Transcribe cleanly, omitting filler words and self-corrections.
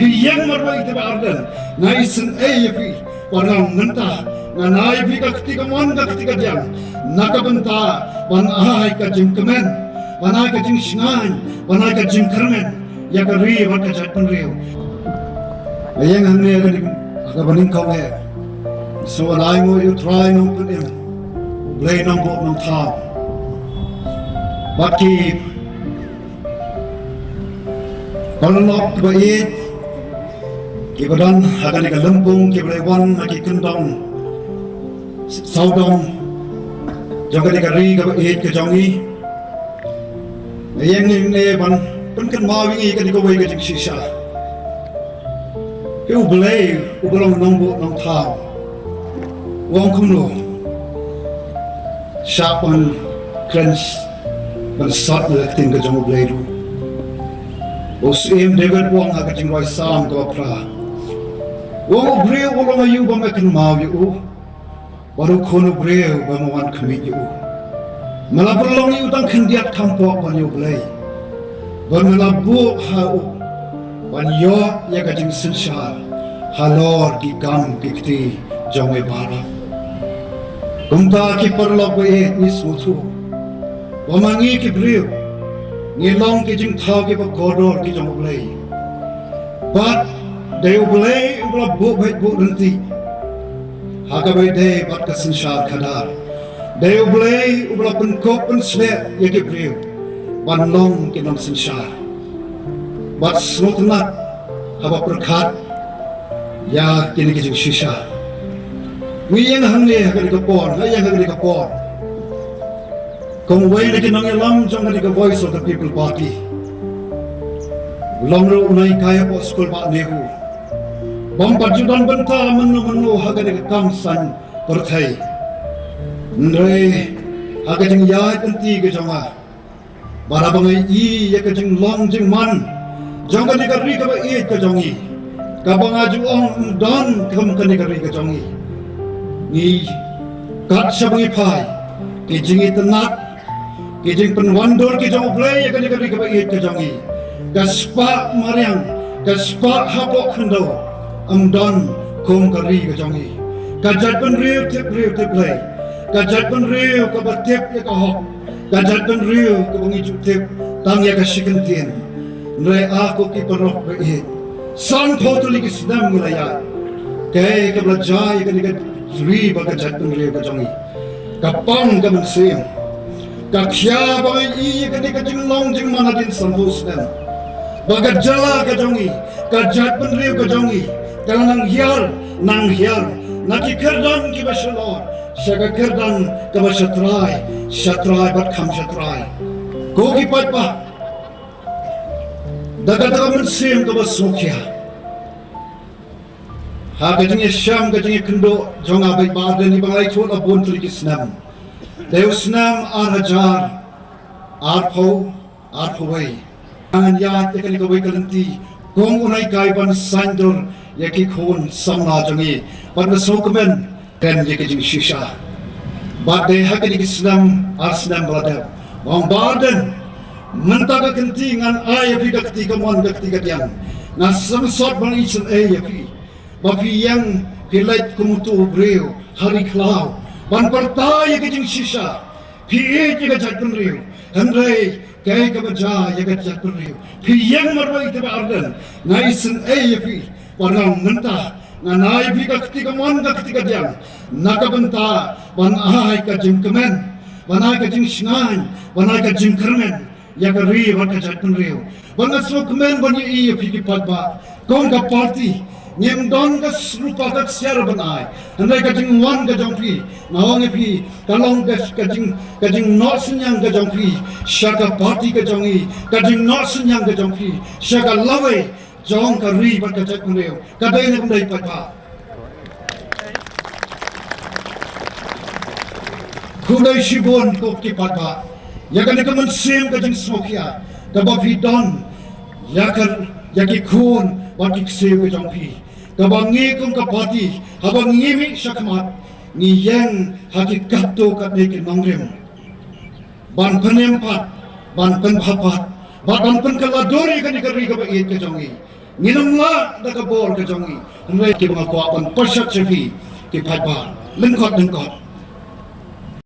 yang marwai te ardan ngai sen pi warang ngenta ngai pi ka ketika mon ka ketika jang nakabenta wan ai ka jing kemen wan ai ka jing shngan wan ai ka jing kermen ya ka ri wa ka jat pen riu yang hanne ka baning kau he so an ai mo you try no pun em blay nong bo nong thao baki Balok baik, kibadan akan ikan lempung, kibalewan, aki kendong, saudong, jangan ikan ri baik kejongi. Yang ini ban penken mawi ikan ikan baik kejeng sisa. Kau belai, ubalong nombok nong thau, wong kumlo, siapan krens, bersat lekting kejong belai tu. Usim David wong agak jingwai sam ke pra. Wong breu wong ayu ba makan mau yu. Baru kono breu ba mawan kemit yu. Melabulong yu tang kendiat tampok ban yu belai. Ban melabu hau. Ban yo ya ka jing sensar. Halor ki gam kikti jongwe bara. Kumta ki perlok be ni sutu. Wamangi ki breu. Ngilong ki jing thau ki ba godor ki jong blai but they blai ubla bo bhai bo ranti haga bai de bat ka sanshar khadar they blai ubla pen kop pen sle ye ki breu ban long ki nom sanshar but smutna haba prakhat ya ki ni ki jing shisha wi yang hangne haga ni ka por ha yang haga ni ka por Kung way na kinangilam jang ka Voice of the People Party. Ulangro unay kaya po school pa nehu. Bampadjudan banta manu haga ni kamsan perthay. Ndre haga jing yay kanti ka janga. Barabangay ya ka jing long jing man. Jang ka ni ka ri ka ba ka jangi. Kabangaju ang dan kam ka ni ka ri ka jangi. Ni kat siya bangi pay. Kijingi tenat. Kijing penwandor ki jong play ya kali ka baik ka jongi gaspa mariang gaspa hapok khando amdon kom kari ka jongi kajat pen riu tip play kajat pen riu ka batip ya ka hok kajat pen riu ka bangi tip tang ya ka shikantin nre ako ki perok baik san photoli ki sidam ngilaya kay ka blajay ka ni ka ri ba kajat pen riu ka jongi kapang ka mansim Kakya bagai kani kajing long jing mana din sambus dan bagat jala kajongi kajat penriu kajongi kalau nang hiar naki kerdan ki basalor saga kerdan ka shatrai bat kham shatrai ko ki patpa daga mensim ka basukya ha kajing syam kajing kendo jonga bai badan ni bangai chot abun tri kisnam Deusnam arhajar arphoi angan ya tekani ko bai kalanti kong unai kaiban sandur yaki khon samna jangi pan sokmen ten yaki jing shisha bade hakani kisnam arsnam brother bang barden mentaga kanti ngan ayapi dakti kamon dakti katian na samsot bang ichen ayapi bapi yang pilait kumutu breu hari klau ban partai ke jing shisha phi ke jat pen riu handrai kai ka baja ye ke jat pen riu phi yang marwai te ardan ngai sen pi warang ngenta nganai pi ka ketika mon ka ketika jang nakabenta ban ai ka jing kemen ban ai ka jing shngan ban ai ka jing kermen ya ka ri wa ka jat pen riu ban so kemen ban ye pi ki patba kong ka party Nyem don ka serupa ka siar banai, andai ka jing wan ka jongpi, nawang pi kalong ka jing not senyang ka jongpi, shaka party ka jongi, ka jing not senyang ka jongpi, shaka lawe jong ka ri ba ka chat kuneu, ka dai na kundai pata. Kundai shibon ko ki pata, ya ka ka mensim ka jing smokia, ka ba pi don, ya ki kun ba ki seu ka jongpi. Kabangi kung kapati, habang ngimi syakmat, ngiyang hakikat to kat nekin mangrem. Ban penempat, ban penhapat, ban penkaladori kan ikari kabait ke jongi. Nginamla da ka bol ka jongi. Ngai ki mga kwa kon persak sepi ki phai ba. Lengkot lengkot.